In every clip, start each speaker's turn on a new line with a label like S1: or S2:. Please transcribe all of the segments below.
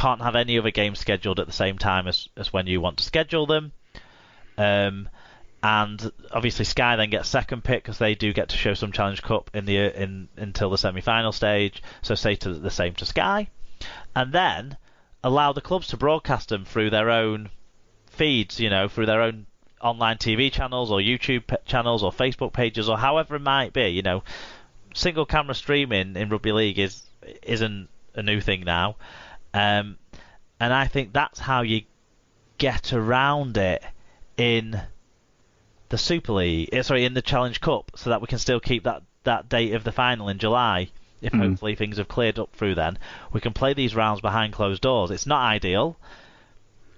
S1: can't have any other games scheduled at the same time as when you want to schedule them. And obviously Sky then gets second pick because they do get to show some Challenge Cup until the semi-final stage. So say the same to Sky, and then allow the clubs to broadcast them through their own feeds, through their own online TV channels or YouTube channels or Facebook pages or however it might be. Single camera streaming in Rugby League isn't a new thing now, and I think that's how you get around it in the Super League, in the Challenge Cup, so that we can still keep that date of the final in July. If hopefully things have cleared up through then, we can play these rounds behind closed doors. It's not ideal.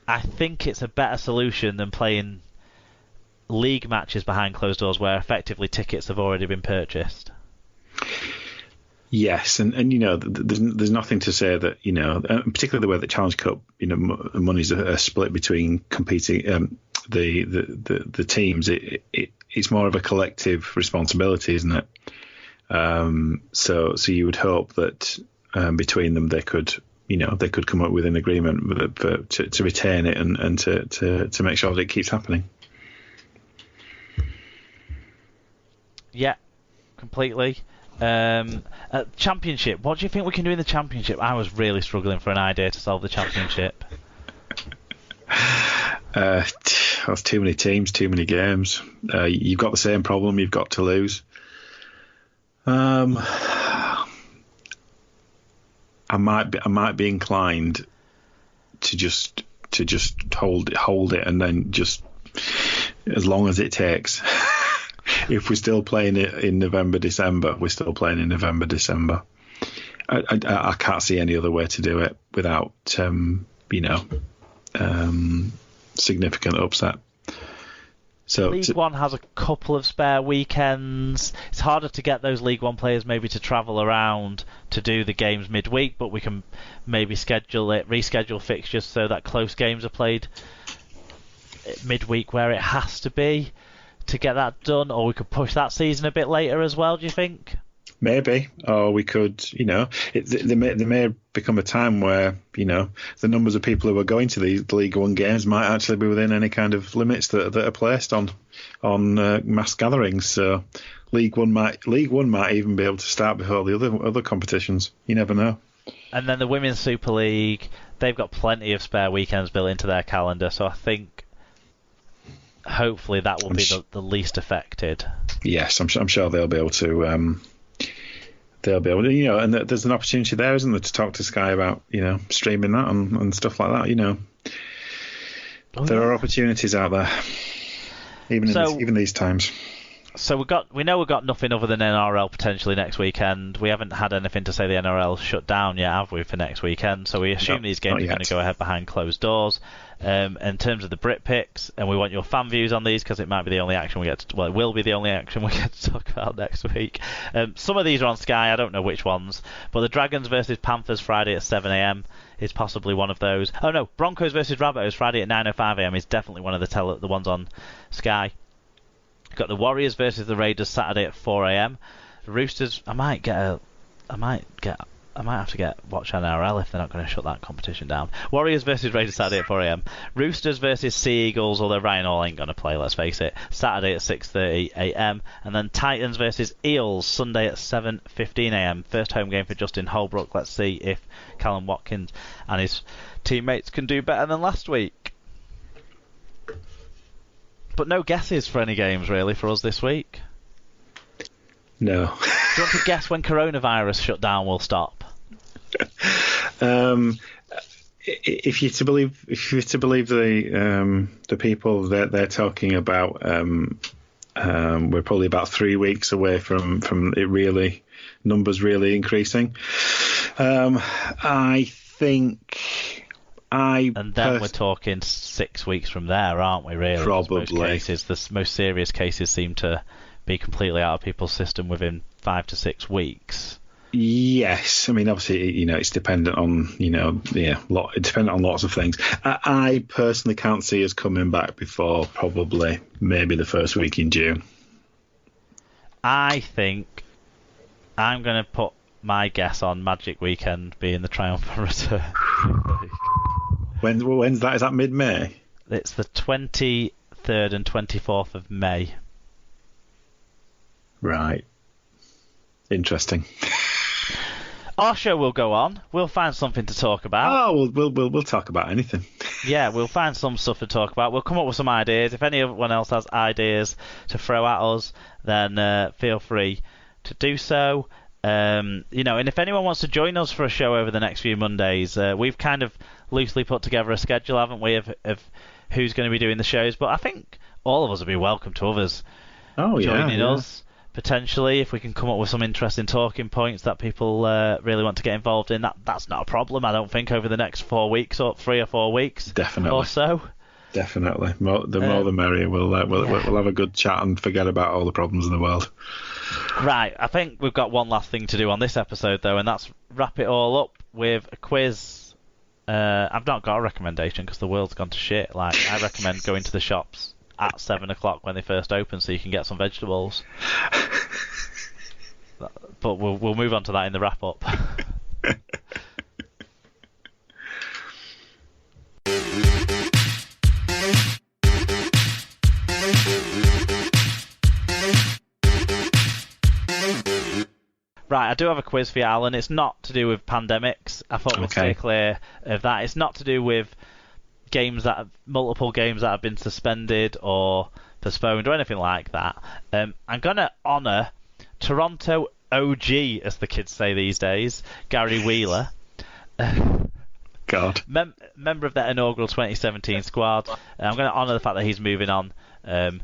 S1: I think it's a better solution than playing league matches behind closed doors where effectively tickets have already been purchased.
S2: Yes, and there's nothing to say that particularly the way that Challenge Cup monies are split between competing the teams. It's more of a collective responsibility, isn't it? So you would hope that between them they could come up with an agreement to retain it and to make sure that it keeps happening.
S1: Yeah, completely. Championship. What do you think we can do in the Championship? I was really struggling for an idea to solve the Championship.
S2: That's too many teams, too many games. You've got the same problem. You've got to lose. I might be inclined to just hold it and then just as long as it takes. If we're still playing it in November, December, we're still playing in November, December. I can't see any other way to do it without significant upset. So
S1: League One has a couple of spare weekends. It's harder to get those League One players maybe to travel around to do the games midweek, but we can maybe reschedule fixtures so that close games are played midweek where it has to be to get that done, or we could push that season a bit later as well, do you think?
S2: Maybe, or we could, there may become a time where, the numbers of people who are going to the League One games might actually be within any kind of limits that are placed on mass gatherings. So League One might even be able to start before the other competitions. You never know.
S1: And then the Women's Super League, they've got plenty of spare weekends built into their calendar, so I think hopefully that will be the least affected.
S2: Yes, I'm sure they'll be able to. They'll be able to, and there's an opportunity there, isn't there, to talk to Sky about, streaming that and stuff like that. There are opportunities out there, even these times.
S1: So we know we've got nothing other than NRL potentially next weekend. We haven't had anything to say the NRL shut down yet, have we, for next weekend? So we assume these games are going to go ahead behind closed doors. In terms of the Brit picks, and we want your fan views on these because it might be the only action we get to, well, it will be the only action we get to talk about next week. Some of these are on Sky, I don't know which ones, but the Dragons versus Panthers Friday at 7 a.m. is possibly one of those. Oh no, Broncos versus Rabbitohs Friday at 9:05 a.m. is definitely one of the ones on Sky. We've got the Warriors versus the Raiders Saturday at 4 a.m. The Roosters, I might have to watch NRL if they're not going to shut that competition down. Warriors versus Raiders Saturday at 4 a.m. Roosters versus Sea Eagles, although Ryan Hall ain't going to play, let's face it, Saturday at 6:30 a.m. And then Titans versus Eels Sunday at 7:15 a.m. First home game for Justin Holbrook. Let's see if Callum Watkins and his teammates can do better than last week. But no guesses for any games really for us this week.
S2: No.
S1: Do you want to guess when coronavirus shutdown will stop?
S2: If you're to believe the people that they're talking about, we're probably about 3 weeks away from it really numbers really increasing. I think.
S1: And then we're talking 6 weeks from there, aren't we? Really,
S2: probably.
S1: The most serious cases seem to be completely out of people's system within 5 to 6 weeks.
S2: Yes, I mean obviously it's dependent on it's dependent on lots of things. I personally can't see us coming back before probably maybe the first week in June.
S1: I think I'm going to put my guess on Magic Weekend being the triumphant return.
S2: When's that? Is that mid-May?
S1: It's the 23rd and 24th of May.
S2: Right. Interesting.
S1: Our show will go on. We'll find something to talk about.
S2: Oh, we'll talk about anything.
S1: Yeah, we'll find some stuff to talk about. We'll come up with some ideas. If anyone else has ideas to throw at us, then feel free to do so. And if anyone wants to join us for a show over the next few Mondays, we've kind of loosely put together a schedule, haven't we, of who's going to be doing the shows. But I think all of us will be welcome to others joining us. Potentially, if we can come up with some interesting talking points that people really want to get involved in, that's not a problem, I don't think, over the next 4 weeks or 3 or 4 weeks.
S2: Definitely.
S1: Or so.
S2: Definitely. The more the merrier. We'll have a good chat and forget about all the problems in the world.
S1: Right, I think we've got one last thing to do on this episode, though, and that's wrap it all up with a quiz. I've not got a recommendation because the world's gone to shit. I recommend going to the shops at 7 o'clock when they first open so you can get some vegetables. But we'll move on to that in the wrap up. Right, I do have a quiz for you, Alan. It's not to do with pandemics. I thought we'd stay clear of that. It's not to do with multiple games that have been suspended or postponed or anything like that. I'm going to honour Toronto OG, as the kids say these days, Gary Wheeler.
S2: God.
S1: Member of that inaugural 2017 squad. I'm going to honour the fact that he's moving on. And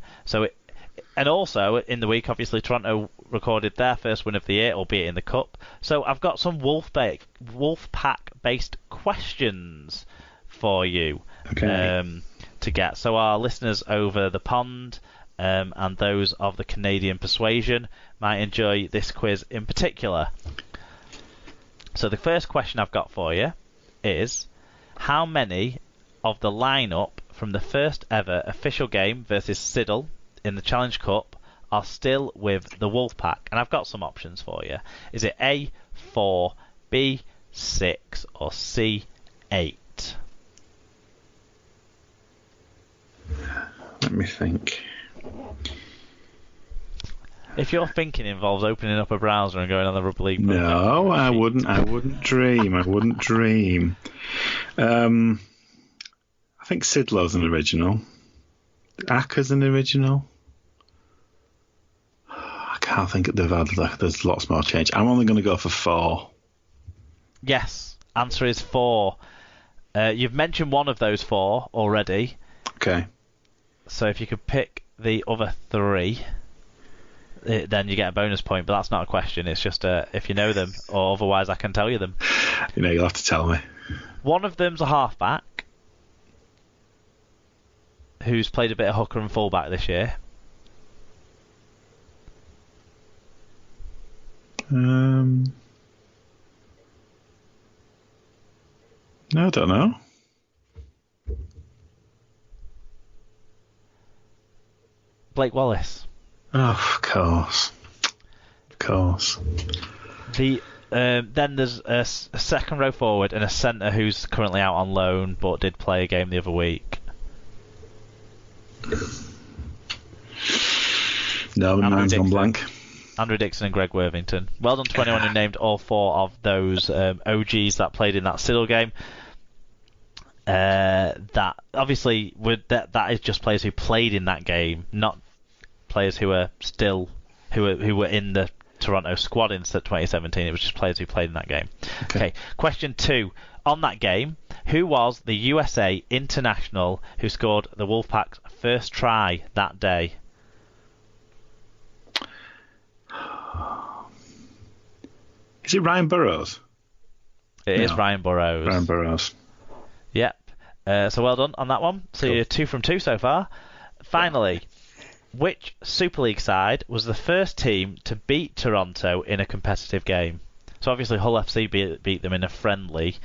S1: also, in the week, obviously, Toronto recorded their first win of the year, albeit in the Cup. So I've got some Wolfpack-based questions for you to get. So our listeners over the pond and those of the Canadian persuasion might enjoy this quiz in particular. So the first question I've got for you is, how many of the lineup from the first ever official game versus Siddle in the Challenge Cup are still with the Wolfpack? And I've got some options for you. Is it A, 4, B, 6, or C, 8?
S2: Let me think.
S1: If your thinking involves opening up a browser and going on the Rugby League...
S2: No, I wouldn't dream. I wouldn't dream. I think Sidlow's an original. Acker's an original. I can't think there's lots more change. I'm only going to go for 4.
S1: Yes, answer is 4. You've mentioned one of those 4 already.
S2: Okay.
S1: So if you could pick the other 3, then you get a bonus point, but that's not a question. It's just if you know them, or otherwise I can tell you them.
S2: You'll have to tell me.
S1: One of them's a halfback who's played a bit of hooker and fullback this year.
S2: No, I don't know.
S1: Blake Wallace.
S2: Oh, of course.
S1: Then there's a second row forward and a centre who's currently out on loan but did play a game the other week.
S2: No, mine's gone blank.
S1: Andrew Dixon and Greg Worthington. Well done to anyone who named all 4 of those OGs that played in that Siddle game. That obviously that is just players who played in that game, not players who were in the Toronto squad in 2017. It was just players who played in that game. Okay. Question 2. On that game, who was the USA international who scored the Wolfpack's first try that day?
S2: Is it Ryan Burrows?
S1: It is Ryan Burrows.
S2: Ryan Burrows.
S1: Yep. So well done on that one. So you're 2 from 2 so far. Finally, which Super League side was the first team to beat Toronto in a competitive game? So obviously Hull FC beat them in a friendly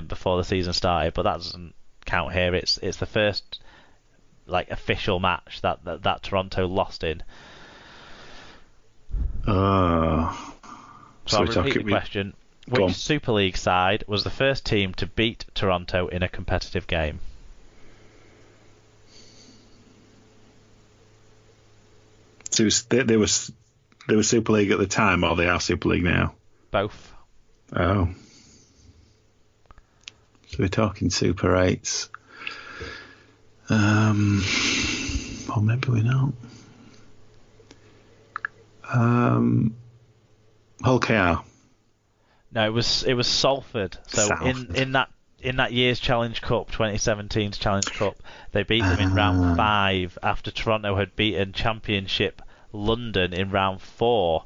S1: before the season started, but that doesn't count here. It's the first official match that Toronto lost in. So I'll repeat the question. Which Super League side was the first team to beat Toronto in a competitive game?
S2: So they were Super League at the time, or they are Super League now?
S1: Both.
S2: Oh. So we're talking Super 8s. Or maybe we're not. Hull KR.
S1: No, it was Salford. So
S2: Salford.
S1: in that year's Challenge Cup, 2017's Challenge Cup, they beat them in round 5 after Toronto had beaten Championship London in round 4.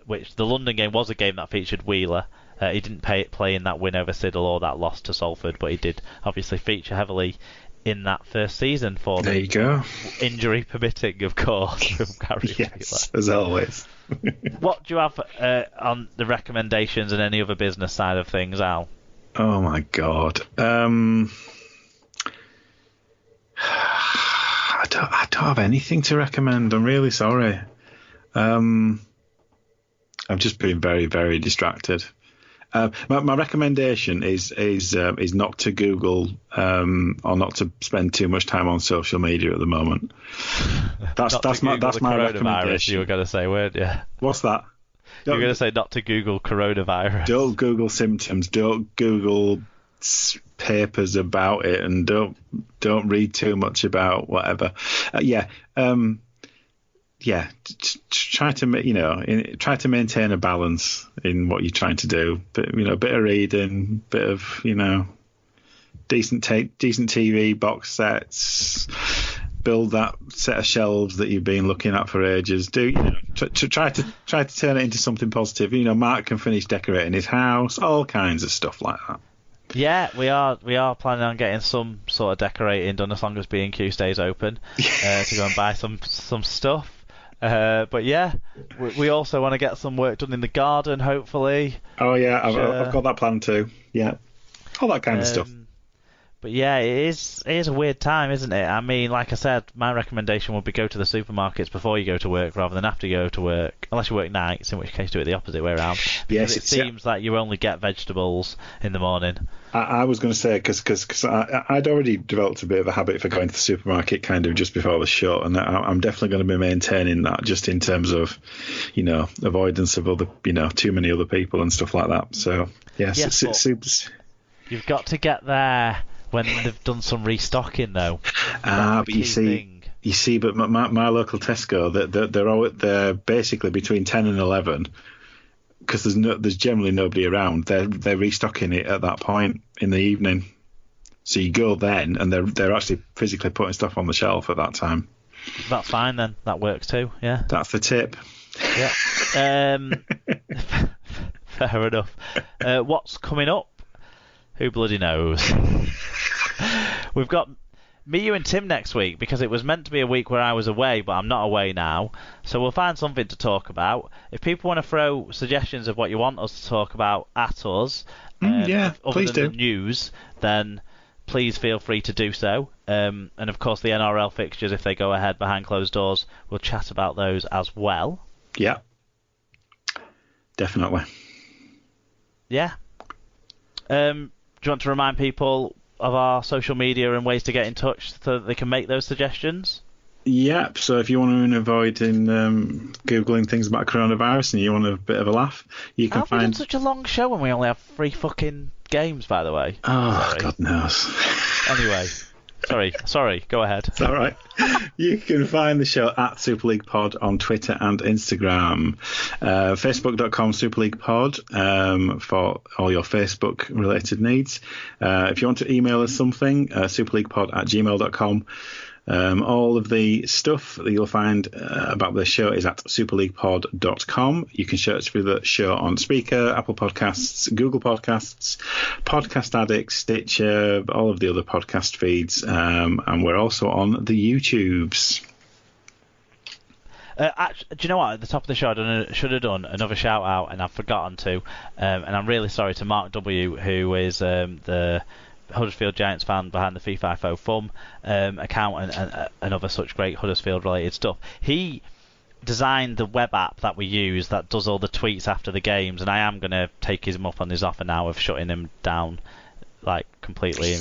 S1: Which the London game was a game that featured Wheeler. He didn't play in that win over Siddle or that loss to Salford, but he did obviously feature heavily in that first season for them.
S2: There you go.
S1: Injury permitting, of course, from Gary
S2: Yes, as always.
S1: What do you have on the recommendations and any other business side of things, Al?
S2: Oh my God. I don't have anything to recommend. I'm really sorry. I've just been very, very distracted. My recommendation is not to Google or not to spend too much time on social media at the moment. That's my recommendation.
S1: You were going to say, weren't you?
S2: What's that?
S1: You were going to say not to Google coronavirus.
S2: Don't Google symptoms. Don't Google papers about it, and don't read too much about whatever. Try to maintain a balance in what you're trying to do. But a bit of reading, bit of decent TV box sets. Build that set of shelves that you've been looking at for ages. Try to turn it into something positive. Mark can finish decorating his house. All kinds of stuff like that.
S1: Yeah, we are planning on getting some sort of decorating done as long as B&Q stays open to go and buy some stuff. But yeah, we also want to get some work done in the garden, hopefully.
S2: Oh yeah, I've got that plan too. Yeah, all that kind of stuff.
S1: But yeah, it is a weird time, isn't it? I mean, like I said, my recommendation would be go to the supermarkets before you go to work rather than after you go to work, unless you work nights, in which case do it the opposite way around. Because it seems like you only get vegetables in the morning.
S2: I was going to say, because I'd already developed a bit of a habit for going to the supermarket kind of just before the show, and I'm definitely going to be maintaining that just in terms of, avoidance of other, too many other people and stuff like that. So, yes, it's
S1: you've got to get there when they've done some restocking, though.
S2: But you see, but my local Tesco, they're basically between 10 and 11, because there's generally nobody around. They're restocking it at that point in the evening. So you go then, and they're actually physically putting stuff on the shelf at that time.
S1: That's fine then. That works too. Yeah.
S2: That's the tip.
S1: Yeah. Fair enough. What's coming up? Who bloody knows? We've got me, you and Tim next week, because it was meant to be a week where I was away, but I'm not away now. So we'll find something to talk about. If people want to throw suggestions of what you want us to talk about at us,
S2: please do.
S1: The news, then please feel free to do so. And of course the NRL fixtures, if they go ahead behind closed doors, we'll chat about those as well.
S2: Yeah. Definitely.
S1: Yeah. Do you want to remind people of our social media and ways to get in touch so that they can make those suggestions?
S2: Yep. So if you want to avoid Googling things about coronavirus and you want a bit of a laugh, you can find...
S1: We've done such a long show when we only have 3 fucking games, by the way.
S2: Oh, sorry. God knows.
S1: Anyway, sorry, go ahead.
S2: It's all right. You can find the show at Super League Pod on Twitter and Instagram. Facebook.com Super League Pod for all your Facebook related needs. If you want to email us something, superleaguepod@gmail.com. All of the stuff that you'll find about the show is at superleaguepod.com. You can search for the show on Speaker, Apple Podcasts, Google Podcasts, Podcast Addict, Stitcher, all of the other podcast feeds, and we're also on the YouTubes.
S1: Do you know what? At the top of the show, I should have done another shout out, and I've forgotten to. And I'm really sorry to Mark W, who is the Huddersfield Giants fan behind the Fee-Fi-Fo Fum account and other such great Huddersfield related stuff. He designed the web app that we use that does all the tweets after the games, and I am going to take him up on his offer now of shutting him down like completely.